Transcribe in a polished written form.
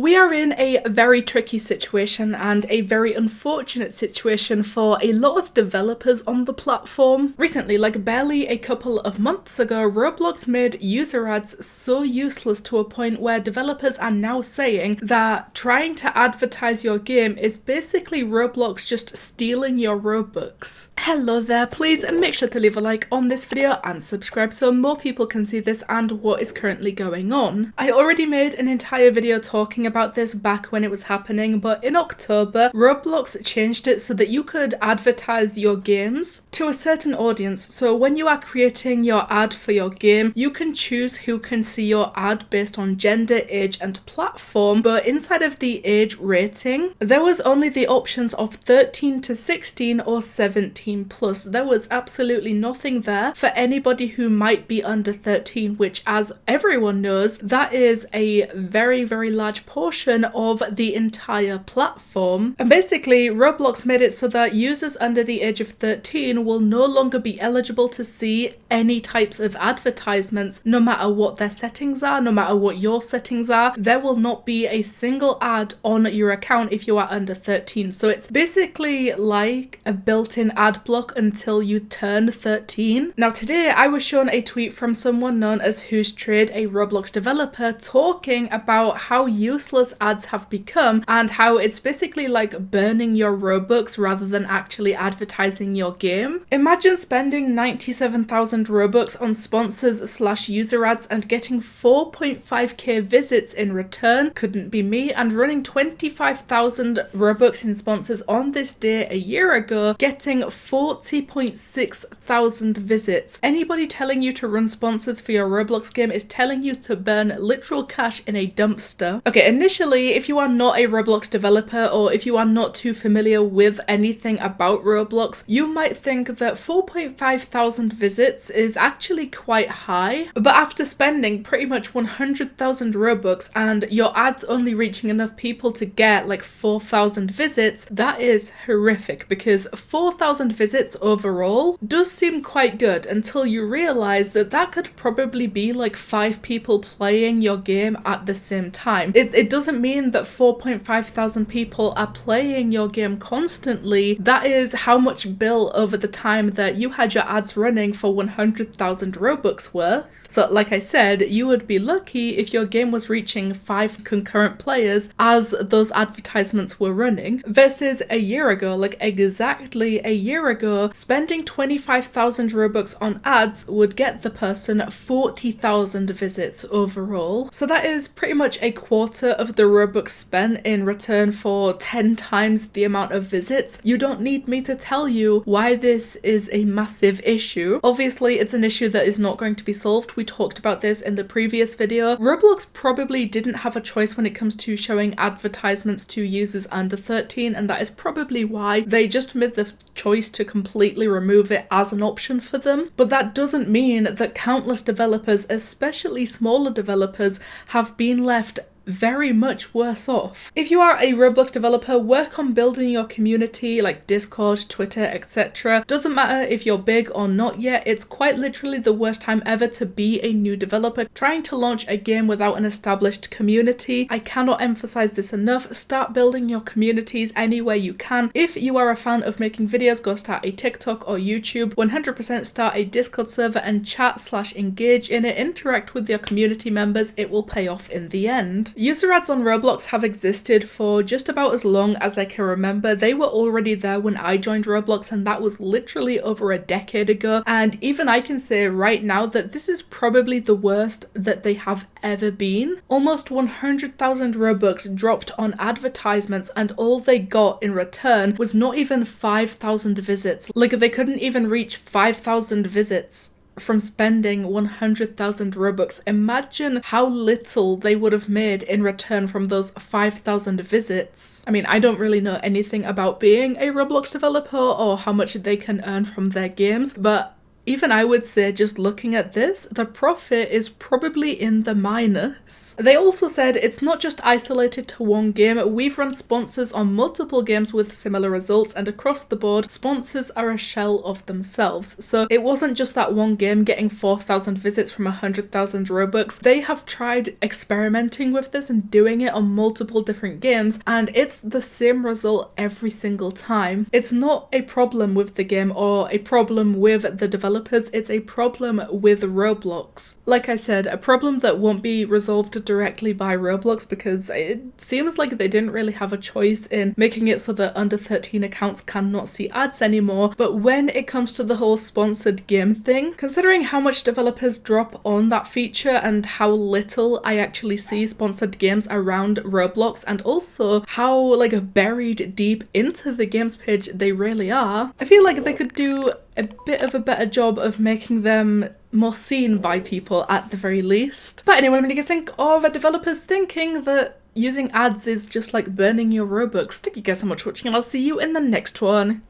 We are in a very tricky situation and a very unfortunate situation for a lot of developers on the platform. Recently, like barely a couple of months ago, Roblox made user ads so useless to a point where developers are now saying that trying to advertise your game is basically Roblox just stealing your Robux. Hello there, please make sure to leave a like on this video and subscribe so more people can see this and what is currently going on. I already made an entire video talking about this back when it was happening, but in October, Roblox changed it so that you could advertise your games to a certain audience. So when you are creating your ad for your game, you can choose who can see your ad based on gender, age, and platform, but inside of the age rating, there was only the options of 13 to 16 or 17 plus. There was absolutely nothing there for anybody who might be under 13, which, as everyone knows, that is a very, very large portion of the entire platform. And basically, Roblox made it so that users under the age of 13 will no longer be eligible to see any types of advertisements, no matter what their settings are, no matter what your settings are. There will not be a single ad on your account if you are under 13. So it's basically like a built-in ad block until you turn 13. Now today I was shown a tweet from someone known as Who's Trade, a Roblox developer, talking about how useless ads have become and how it's basically like burning your Robux rather than actually advertising your game. Imagine spending 97,000 Robux on sponsors / user ads and getting 4.5k visits in return, couldn't be me, and running 25,000 Robux in sponsors on this day a year ago, getting 40.6 thousand visits. Anybody telling you to run sponsors for your Roblox game is telling you to burn literal cash in a dumpster. Okay, initially, if you are not a Roblox developer or if you are not too familiar with anything about Roblox, you might think that 4.5 thousand visits is actually quite high. But after spending pretty much 100,000 Robux and your ads only reaching enough people to get like 4,000 visits, that is horrific, because 4,000 visits overall does seem quite good until you realize that that could probably be like 5 people playing your game at the same time. It doesn't mean that 4.5 thousand people are playing your game constantly. That is how much bill over the time that you had your ads running for 100,000 Robux worth. So like I said, you would be lucky if your game was reaching 5 concurrent players as those advertisements were running, versus a year ago, like exactly a year ago, spending 25,000 Robux on ads would get the person 40,000 visits overall. So that is pretty much a quarter of the Robux spent in return for 10 times the amount of visits. You don't need me to tell you why this is a massive issue. Obviously, it's an issue that is not going to be solved. We talked about this in the previous video. Roblox probably didn't have a choice when it comes to showing advertisements to users under 13, and that is probably why they just made the choice to completely remove it as an option for them. But that doesn't mean that countless developers, especially smaller developers, have been left very much worse off. If you are a Roblox developer, work on building your community like Discord, Twitter, etc. Doesn't matter if you're big or not yet, it's quite literally the worst time ever to be a new developer trying to launch a game without an established community. I cannot emphasize this enough. Start building your communities anywhere you can. If you are a fan of making videos, go start a TikTok or YouTube. 100% start a Discord server and chat / engage in it. Interact with your community members. It will pay off in the end. User ads on Roblox have existed for just about as long as I can remember. They were already there when I joined Roblox, and that was literally over a decade ago. And even I can say right now that this is probably the worst that they have ever been. Almost 100,000 Robux dropped on advertisements, and all they got in return was not even 5,000 visits. Like, they couldn't even reach 5,000 visits from spending 100,000 Robux. Imagine how little they would have made in return from those 5,000 visits. I mean, I don't really know anything about being a Roblox developer or how much they can earn from their games, but even I would say, just looking at this, the profit is probably in the minus. They also said it's not just isolated to one game. We've run sponsors on multiple games with similar results, and across the board, sponsors are a shell of themselves. So it wasn't just that one game getting 4,000 visits from 100,000 Robux. They have tried experimenting with this and doing it on multiple different games, and it's the same result every single time. It's not a problem with the game or a problem with the developers, it's a problem with Roblox. Like I said, a problem that won't be resolved directly by Roblox because it seems like they didn't really have a choice in making it so that under 13 accounts cannot see ads anymore. But when it comes to the whole sponsored game thing, considering how much developers drop on that feature and how little I actually see sponsored games around Roblox, and also how like buried deep into the games page they really are, I feel like they could do a bit of a better job of making them more seen by people at the very least. But anyway, what do you guys think of developers thinking that using ads is just like burning your Robux? Thank you guys so much for watching, and I'll see you in the next one.